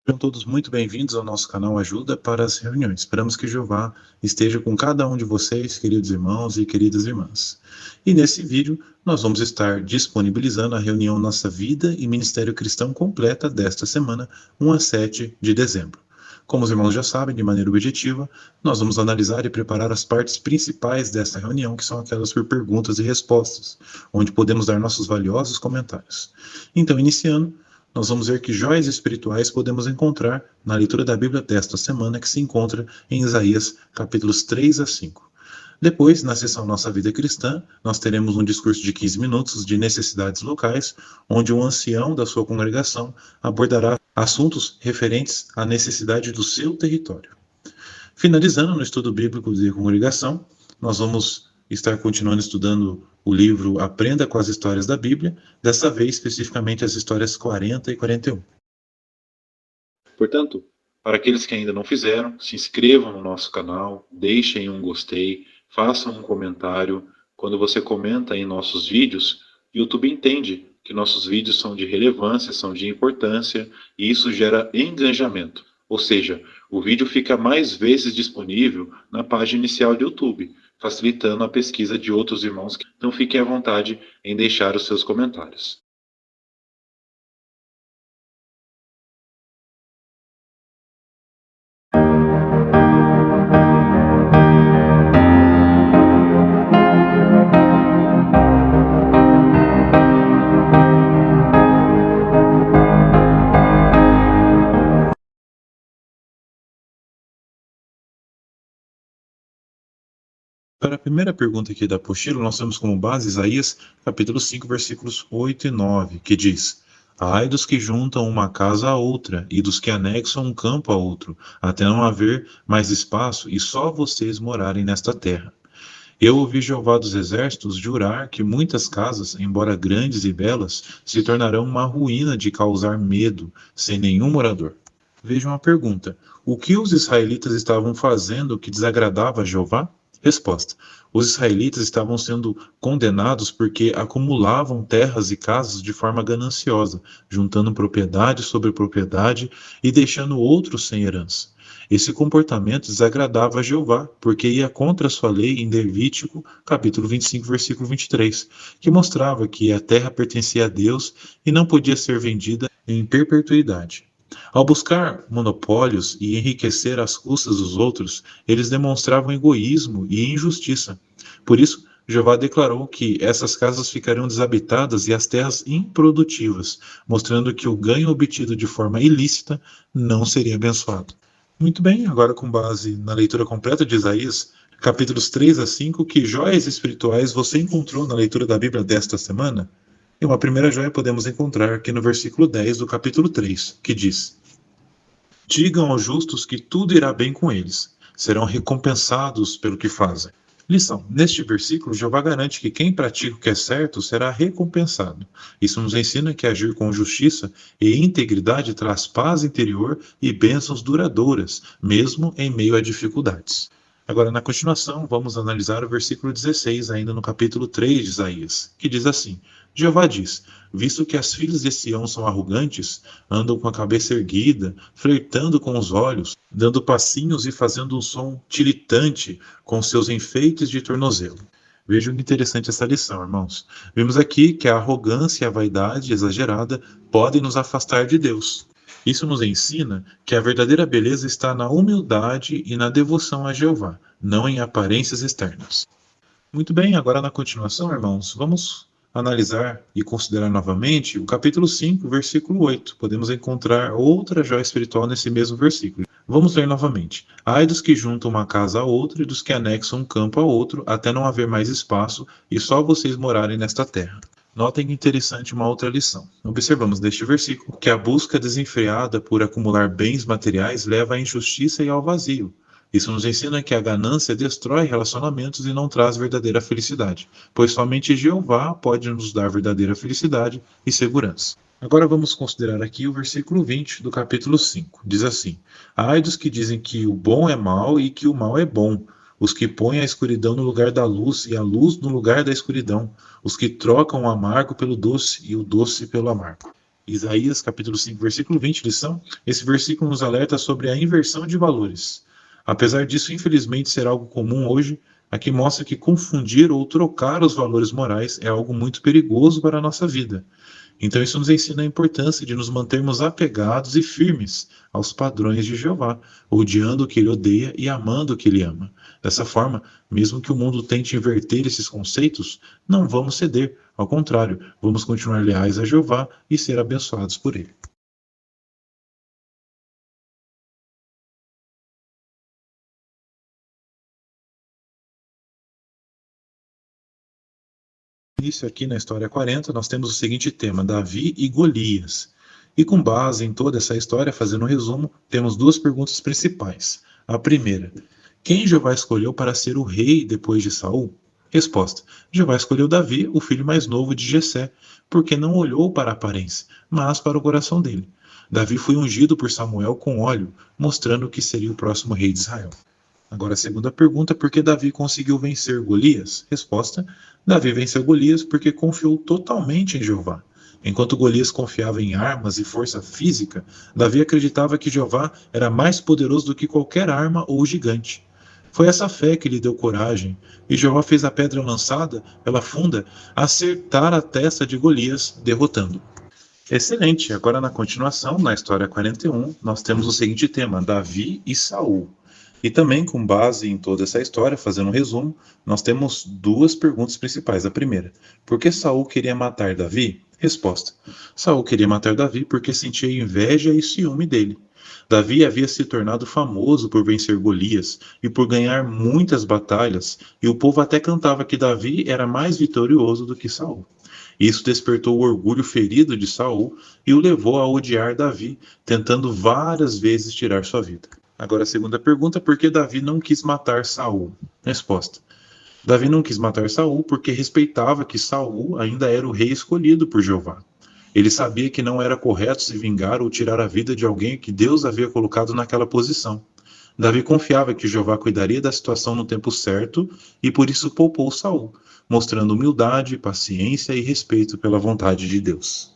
Sejam todos muito bem-vindos ao nosso canal Ajuda para as Reuniões. Esperamos que Jeová esteja com cada um de vocês, queridos irmãos e queridas irmãs. E nesse vídeo, nós vamos estar disponibilizando a reunião Nossa Vida e Ministério Cristão completa desta semana, 1 a 7 de dezembro. Como os irmãos já sabem, de maneira objetiva, nós vamos analisar e preparar as partes principais dessa reunião, que são aquelas por perguntas e respostas, onde podemos dar nossos valiosos comentários. Então, iniciando, nós vamos ver que joias espirituais podemos encontrar na leitura da Bíblia desta semana, que se encontra em Isaías, capítulos 3 a 5. Depois, na sessão Nossa Vida Cristã, nós teremos um discurso de 15 minutos de necessidades locais, onde um ancião da sua congregação abordará assuntos referentes à necessidade do seu território. Finalizando no estudo bíblico de congregação, nós vamos estar continuando estudando o livro Aprenda com as Histórias da Bíblia, dessa vez especificamente as histórias 40 e 41. Portanto, para aqueles que ainda não fizeram, se inscrevam no nosso canal, deixem um gostei, façam um comentário. Quando você comenta em nossos vídeos, o YouTube entende que nossos vídeos são de relevância, são de importância, e isso gera engajamento. Ou seja, o vídeo fica mais vezes disponível na página inicial do YouTube, facilitando a pesquisa de outros irmãos. Então fiquem à vontade em deixar os seus comentários. Para a primeira pergunta aqui da apostila, nós temos como base Isaías, capítulo 5, versículos 8 e 9, que diz: Ai dos que juntam uma casa a outra, e dos que anexam um campo a outro, até não haver mais espaço, e só vocês morarem nesta terra. Eu ouvi Jeová dos Exércitos jurar que muitas casas, embora grandes e belas, se tornarão uma ruína de causar medo, sem nenhum morador. Veja uma pergunta: o que os israelitas estavam fazendo que desagradava a Jeová? Resposta: os israelitas estavam sendo condenados porque acumulavam terras e casas de forma gananciosa, juntando propriedade sobre propriedade e deixando outros sem herança. Esse comportamento desagradava a Jeová, porque ia contra a sua lei em Levítico, capítulo 25, versículo 23, que mostrava que a terra pertencia a Deus e não podia ser vendida em perpetuidade. Ao buscar monopólios e enriquecer às custas dos outros, eles demonstravam egoísmo e injustiça. Por isso, Jeová declarou que essas casas ficariam desabitadas e as terras improdutivas, mostrando que o ganho obtido de forma ilícita não seria abençoado. Muito bem, agora com base na leitura completa de Isaías, capítulos 3 a 5, que joias espirituais você encontrou na leitura da Bíblia desta semana? E uma primeira joia podemos encontrar aqui no versículo 10 do capítulo 3, que diz: Digam aos justos que tudo irá bem com eles, serão recompensados pelo que fazem. Lição: neste versículo, Jeová garante que quem pratica o que é certo será recompensado. Isso nos ensina que agir com justiça e integridade traz paz interior e bênçãos duradouras, mesmo em meio a dificuldades. Agora, na continuação, vamos analisar o versículo 16, ainda no capítulo 3 de Isaías, que diz assim: Jeová diz: Visto que as filhas de Sião são arrogantes, andam com a cabeça erguida, flertando com os olhos, dando passinhos e fazendo um som tiritante com seus enfeites de tornozelo. Vejam que interessante essa lição, irmãos. Vimos aqui que a arrogância e a vaidade exagerada podem nos afastar de Deus. Isso nos ensina que a verdadeira beleza está na humildade e na devoção a Jeová, não em aparências externas. Muito bem, agora na continuação, irmãos, vamos analisar e considerar novamente o capítulo 5, versículo 8. Podemos encontrar outra joia espiritual nesse mesmo versículo. Vamos ler novamente. Ai dos que juntam uma casa a outra e dos que anexam um campo a outro, até não haver mais espaço e só vocês morarem nesta terra. Notem que interessante uma outra lição. Observamos neste versículo que a busca desenfreada por acumular bens materiais leva à injustiça e ao vazio. Isso nos ensina que a ganância destrói relacionamentos e não traz verdadeira felicidade, pois somente Jeová pode nos dar verdadeira felicidade e segurança. Agora vamos considerar aqui o versículo 20 do capítulo 5. Diz assim: Ai dos que dizem que o bom é mal e que o mal é bom, os que põem a escuridão no lugar da luz e a luz no lugar da escuridão, os que trocam o amargo pelo doce e o doce pelo amargo. Isaías capítulo 5, versículo 20, lição. Esse versículo nos alerta sobre a inversão de valores. Apesar disso, infelizmente, ser algo comum hoje, aqui mostra que confundir ou trocar os valores morais é algo muito perigoso para a nossa vida. Então, isso nos ensina a importância de nos mantermos apegados e firmes aos padrões de Jeová, odiando o que ele odeia e amando o que ele ama. Dessa forma, mesmo que o mundo tente inverter esses conceitos, não vamos ceder. Ao contrário, vamos continuar leais a Jeová e ser abençoados por ele. Início aqui na história 40, nós temos o seguinte tema: Davi e Golias. E com base em toda essa história, fazendo um resumo, temos duas perguntas principais. A primeira: quem Jeová escolheu para ser o rei depois de Saul? Resposta: Jeová escolheu Davi, o filho mais novo de Jessé, porque não olhou para a aparência, mas para o coração dele. Davi foi ungido por Samuel com óleo, mostrando que seria o próximo rei de Israel. Agora, a segunda pergunta: por que Davi conseguiu vencer Golias? Resposta: Davi venceu Golias porque confiou totalmente em Jeová. Enquanto Golias confiava em armas e força física, Davi acreditava que Jeová era mais poderoso do que qualquer arma ou gigante. Foi essa fé que lhe deu coragem, e Jeová fez a pedra lançada pela funda acertar a testa de Golias, derrotando. Excelente! Agora, na continuação, na história 41, nós temos o seguinte tema: Davi e Saul. E também, com base em toda essa história, fazendo um resumo, nós temos duas perguntas principais. A primeira: por que Saul queria matar Davi? Resposta: Saul queria matar Davi porque sentia inveja e ciúme dele. Davi havia se tornado famoso por vencer Golias e por ganhar muitas batalhas, e o povo até cantava que Davi era mais vitorioso do que Saul. Isso despertou o orgulho ferido de Saul e o levou a odiar Davi, tentando várias vezes tirar sua vida. Agora a segunda pergunta: por que Davi não quis matar Saul? Resposta: Davi não quis matar Saul porque respeitava que Saul ainda era o rei escolhido por Jeová. Ele sabia que não era correto se vingar ou tirar a vida de alguém que Deus havia colocado naquela posição. Davi confiava que Jeová cuidaria da situação no tempo certo e por isso poupou Saul, mostrando humildade, paciência e respeito pela vontade de Deus.